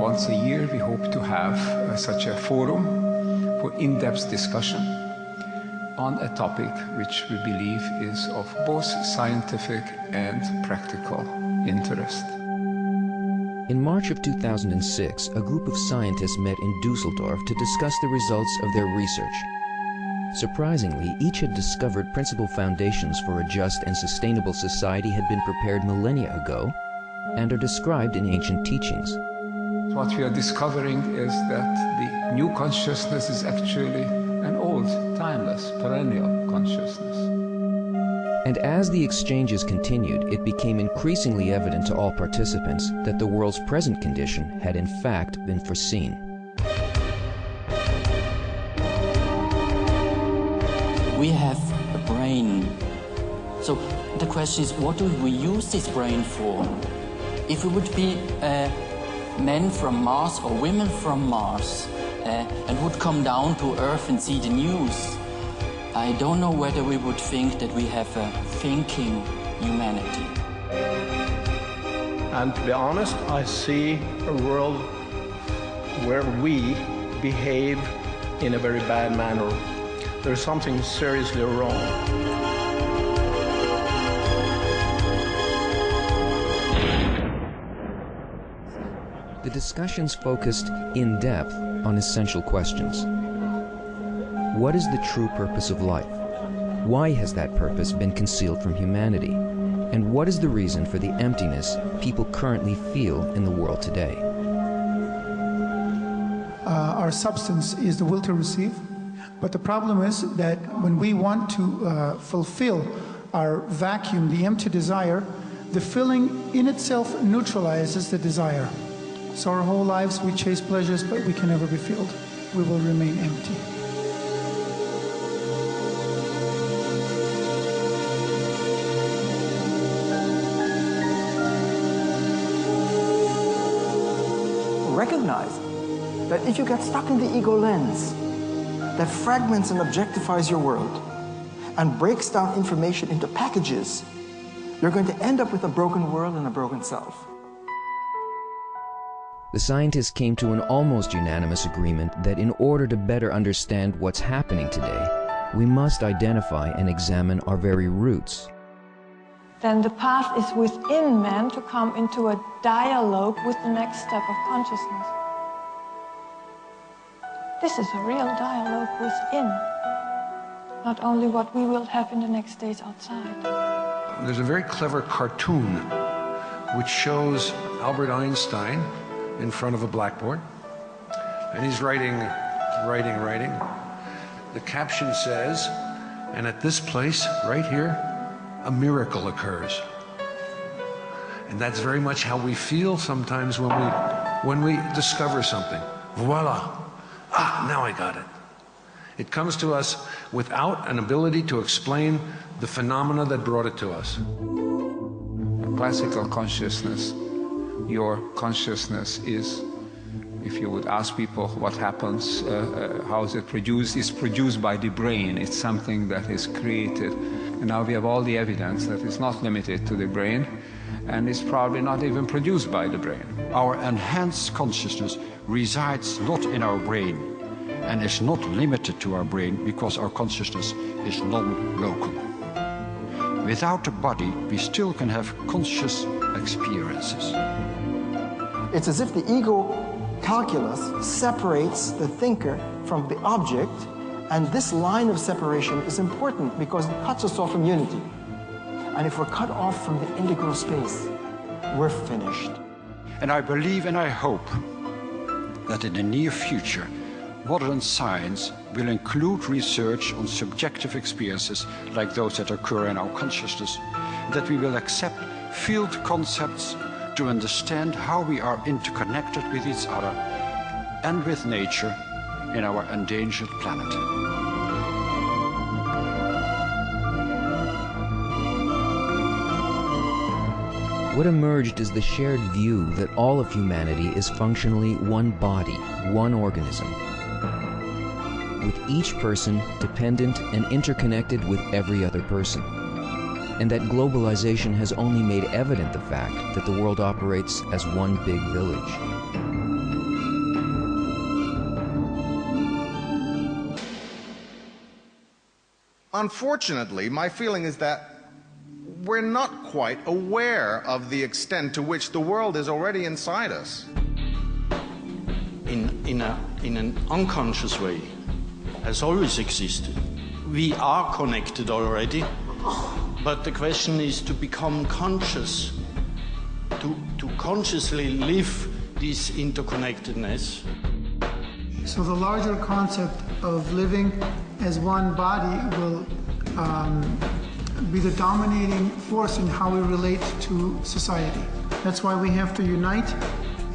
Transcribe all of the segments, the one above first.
once a year we hope to have such a forum for in-depth discussion on a topic which we believe is of both scientific and practical interest. In March of 2006, a group of scientists met in Dusseldorf to discuss the results of their research. Surprisingly, each had discovered principal foundations for a just and sustainable society had been prepared millennia ago and are described in ancient teachings. What we are discovering is that the new consciousness is actually an old, timeless, perennial consciousness. And as the exchanges continued, it became increasingly evident to all participants that the world's present condition had in fact been foreseen. We have a brain. So the question is, what do we use this brain for? If we would be men from Mars or women from Mars and would come down to Earth and see the news, I don't know whether we would think that we have a thinking humanity. And to be honest, I see a world where we behave in a very bad manner. There's something seriously wrong. The discussions focused in depth on essential questions. What is the true purpose of life? Why has that purpose been concealed from humanity? And what is the reason for the emptiness people currently feel in the world today? Our substance is the will to receive, but the problem is that when we want to fulfill our vacuum, the empty desire, the filling in itself neutralizes the desire. So our whole lives we chase pleasures, but we can never be filled. We will remain empty. Recognize that if you get stuck in the ego lens that fragments and objectifies your world and breaks down information into packages, you're going to end up with a broken world and a broken self. The scientists came to an almost unanimous agreement that in order to better understand what's happening today, we must identify and examine our very roots. Then the path is within man to come into a dialogue with the next step of consciousness. This is a real dialogue within, not only what we will have in the next days outside. There's a very clever cartoon which shows Albert Einstein in front of a blackboard, and he's writing. The caption says, and at this place, right here, a miracle occurs. And that's very much how we feel sometimes when we discover something. Voila! Ah, now I got it. It comes to us without an ability to explain the phenomena that brought it to us. Classical consciousness, your consciousness is, if you would ask people what happens, how is it produced, it's produced by the brain. It's something that is created. And now we have all the evidence that it's not limited to the brain, and it's probably not even produced by the brain. Our enhanced consciousness resides not in our brain and is not limited to our brain because our consciousness is non-local. Without the body, we still can have conscious experiences. It's as if the ego calculus separates the thinker from the object, and this line of separation is important because it cuts us off from unity. And if we're cut off from the integral space, we're finished. And I believe and I hope that in the near future, modern science will include research on subjective experiences like those that occur in our consciousness, that we will accept field concepts to understand how we are interconnected with each other and with nature in our endangered planet. What emerged is the shared view that all of humanity is functionally one body, one organism, with each person dependent and interconnected with every other person, and that globalization has only made evident the fact that the world operates as one big village. Unfortunately, my feeling is that we're not quite aware of the extent to which the world is already inside us. In an unconscious way, has always existed. We are connected already, but the question is to become conscious, to consciously live this interconnectedness. So the larger concept of living as one body will be the dominating force in how we relate to society. That's why we have to unite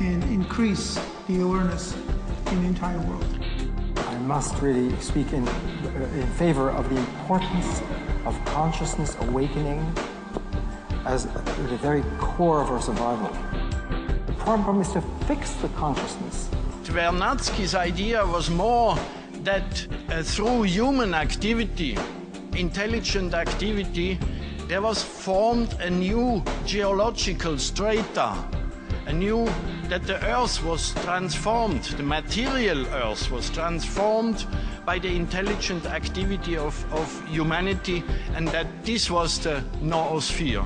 and increase the awareness in the entire world. I must really speak in favor of the importance of consciousness awakening as the very core of our survival. The problem is to fix the consciousness. Vernadsky's idea was more that through human activity, intelligent activity, there was formed a new geological strata, that the Earth was transformed, the material Earth was transformed by the intelligent activity of humanity, and that this was the noosphere.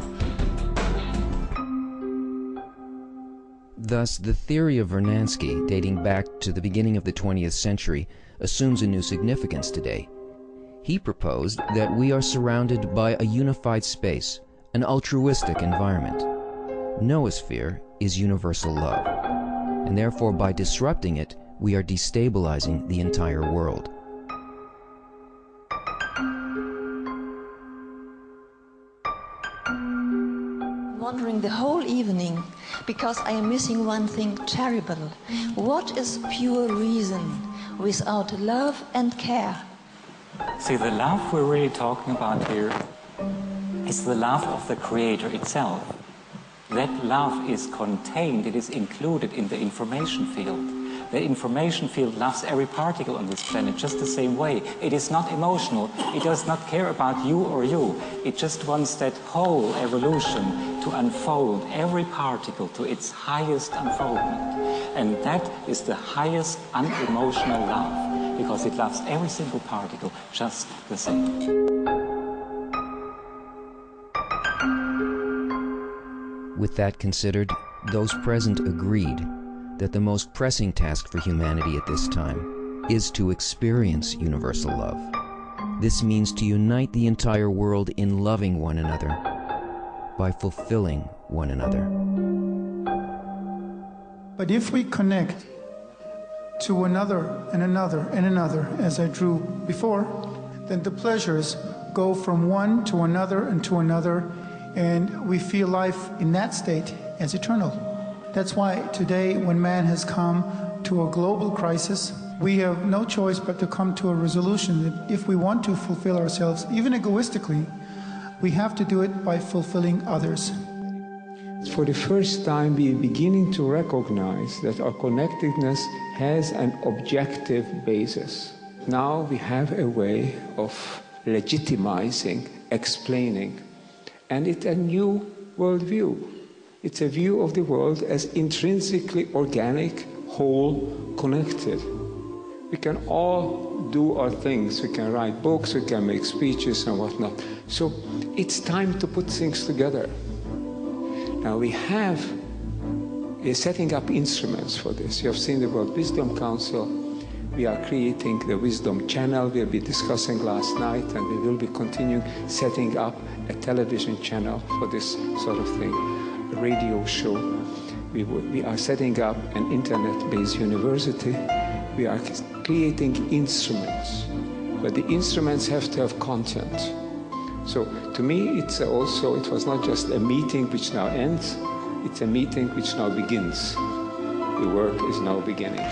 Thus, the theory of Vernadsky, dating back to the beginning of the 20th century, assumes a new significance today. He proposed that we are surrounded by a unified space, an altruistic environment. Noosphere is universal love, and therefore by disrupting it, we are destabilizing the entire world. Wondering the whole evening, because I am missing one thing terrible. What is pure reason without love and care? See, the love we're really talking about here is the love of the Creator itself. That love is contained, it is included in the information field. The information field loves every particle on this planet just the same way. It is not emotional, it does not care about you or you. It just wants that whole evolution to unfold every particle to its highest unfoldment. And that is the highest unemotional love, because it loves every single particle just the same. With that considered, those present agreed that the most pressing task for humanity at this time is to experience universal love. This means to unite the entire world in loving one another, by fulfilling one another. But if we connect to another and another and another, as I drew before, then the pleasures go from one to another and to another, and we feel life in that state as eternal. That's why today, when man has come to a global crisis, we have no choice but to come to a resolution that if we want to fulfill ourselves, even egoistically, we have to do it by fulfilling others. For the first time, we are beginning to recognize that our connectedness has an objective basis. Now we have a way of legitimizing, explaining, and it's a new worldview. It's a view of the world as intrinsically organic, whole, connected. We can all do our things. We can write books, we can make speeches and whatnot. So it's time to put things together. Now we're setting up instruments for this. You have seen the World Wisdom Council. We are creating the Wisdom Channel we'll be discussing last night, and we will be continuing setting up a television channel for this sort of thing, a radio show. We are setting up an internet-based university. We are creating instruments, but the instruments have to have content. So to me, it was not just a meeting which now ends, it's a meeting which now begins. The work is now beginning.